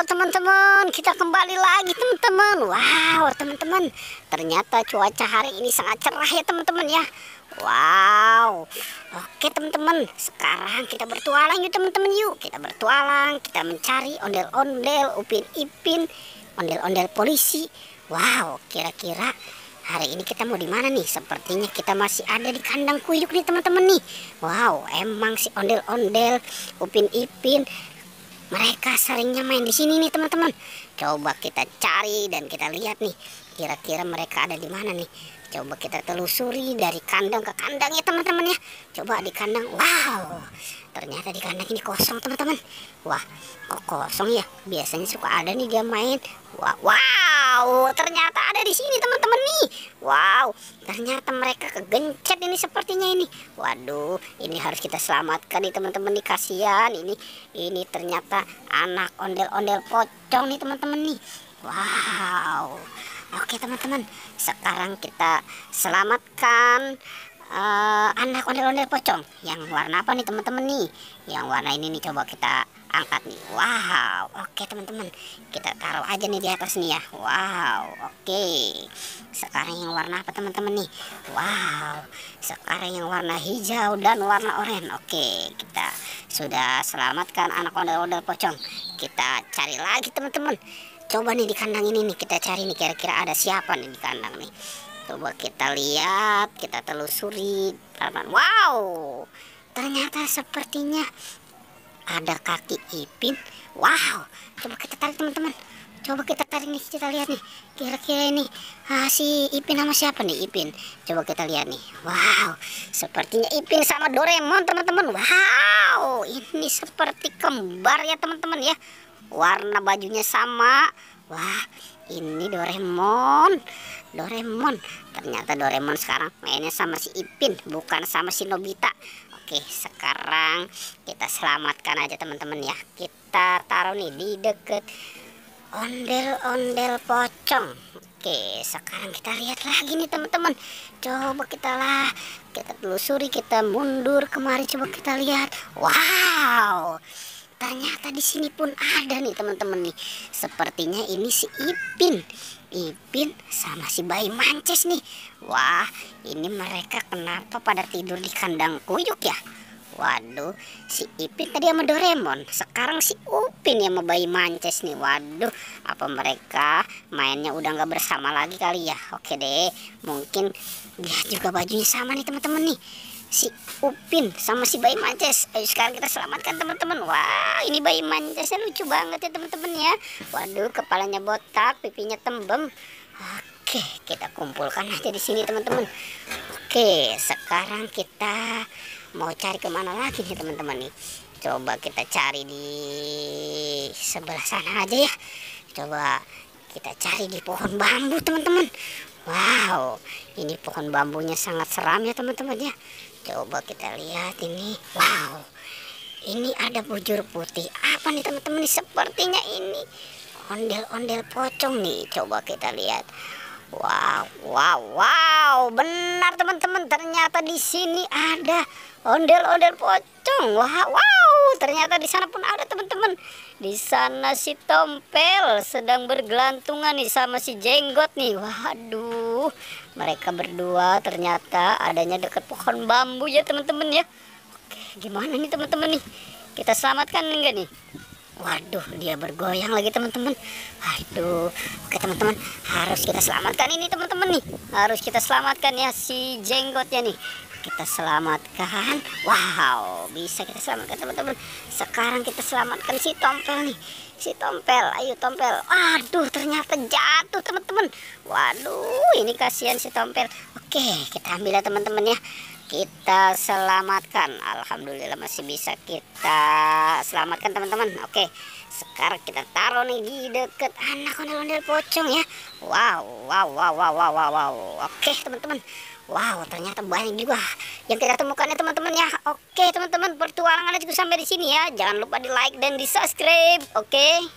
Halo teman-teman, kita kembali lagi teman-teman. Wow teman-teman, ternyata cuaca hari ini sangat cerah ya teman-teman ya. Wow. Oke teman-teman, sekarang kita bertualang yuk teman-teman, yuk kita bertualang. Kita mencari ondel-ondel, Upin Ipin, ondel-ondel polisi. Wow, kira-kira hari ini kita mau di mana nih? Sepertinya kita masih ada di kandang kuyuk nih teman-teman nih. Wow, emang si ondel-ondel, Upin Ipin, mereka seringnya main di sini nih teman-teman. Coba kita cari dan kita lihat nih, kira-kira mereka ada di mana nih. Coba kita telusuri dari kandang ke kandang ya teman-teman ya. Coba di kandang, wow, ternyata di kandang ini kosong teman-teman. Wah, kok kosong ya? Biasanya suka ada nih dia main. Wow, ternyata ada di sini teman-teman nih. Wow, ternyata mereka kegencet ini sepertinya ini. Waduh, ini harus kita selamatkan nih teman-teman nih, kasihan ini ternyata anak ondel-ondel pocong nih teman-teman nih. Wow. Oke teman-teman, sekarang kita selamatkan anak ondel-ondel pocong. Yang warna apa nih teman-teman nih? Yang warna ini nih, coba kita angkat nih. Wow, oke teman-teman, kita taruh aja nih di atas nih ya. Wow, oke. Sekarang yang warna apa teman-teman nih? Wow, sekarang yang warna hijau dan warna oranye. Oke, kita sudah selamatkan anak ondel-ondel pocong. Kita cari lagi teman-teman. Coba nih di kandang ini nih, kita cari nih kira-kira ada siapa nih di kandang nih. Coba kita lihat, kita telusuri. Wow, ternyata sepertinya ada kaki Ipin. Wow, coba kita tarik teman-teman. Coba kita tarik nih, kita lihat nih. Kira-kira ini si Ipin sama siapa nih Ipin? Coba kita lihat nih. Wow, sepertinya Ipin sama Doraemon teman-teman. Wow, ini seperti kembar ya teman-teman ya. Warna bajunya sama. Wah, ini Doraemon. Ternyata Doraemon sekarang mainnya sama si Ipin, bukan sama si Nobita. Oke, sekarang kita selamatkan aja teman-teman ya. Kita taruh nih di deket ondel-ondel pocong. Oke, sekarang kita lihat lagi nih teman-teman. Coba kita telusuri, kita mundur kemari, coba kita lihat. Wow, ternyata di sini pun ada nih teman-teman nih. Sepertinya ini si Ipin sama si bayi Mances nih. Wah, ini mereka kenapa pada tidur di kandang kuyuk ya? Waduh, si Ipin tadi sama Doraemon, sekarang si Upin yang sama bayi Mances nih. Waduh, apa mereka mainnya udah nggak bersama lagi kali ya? Oke deh, mungkin dia juga bajunya sama nih teman-teman nih, si Upin sama si bayi Mances. Ayo sekarang kita selamatkan teman-teman. Wah, ini bayi Mancesnya lucu banget ya teman-teman ya. Waduh, kepalanya botak, pipinya tembem. Oke, kita kumpulkan aja di sini teman-teman. Oke, sekarang kita mau cari kemana lagi nih teman-teman nih. Coba kita cari di sebelah sana aja ya. Coba kita cari di pohon bambu teman-teman. Wow, ini pohon bambunya sangat seram ya teman-teman ya. Coba kita lihat ini. Wow, ini ada bujur putih. Apa nih teman-teman? Sepertinya ini ondel-ondel pocong nih. Coba kita lihat. Wow, benar teman-teman. Ternyata di sini ada ondel-ondel pocong. Wow, ternyata di sana pun ada teman-teman. Di sana si Tompel sedang bergelantungan nih sama si Jenggot nih. Waduh, mereka berdua ternyata adanya dekat pohon bambu ya teman-teman ya. Oke, gimana nih teman-teman nih? Kita selamatkan enggak nih? Waduh, dia bergoyang lagi teman-teman. Aduh, oke teman-teman, harus kita selamatkan ini teman-teman nih. Harus kita selamatkan ya si Jenggotnya nih. Kita selamatkan. Wow, bisa kita selamatkan teman-teman. Sekarang kita selamatkan si Tompel nih. Si Tompel, ayo Tompel. Aduh, ternyata jatuh teman-teman. Waduh, ini kasihan si Tompel. Oke, kita ambil ya teman-teman ya. Kita selamatkan. Alhamdulillah masih bisa kita selamatkan teman-teman. Oke, sekarang kita taruh nih di deket anak ondel-ondel pocong ya. Wow. Oke teman-teman. Wow, ternyata banyak juga yang kita temukan ya teman-teman ya. Oke teman-teman, pertualangannya juga sampai di sini ya. Jangan lupa di like dan di subscribe. Oke.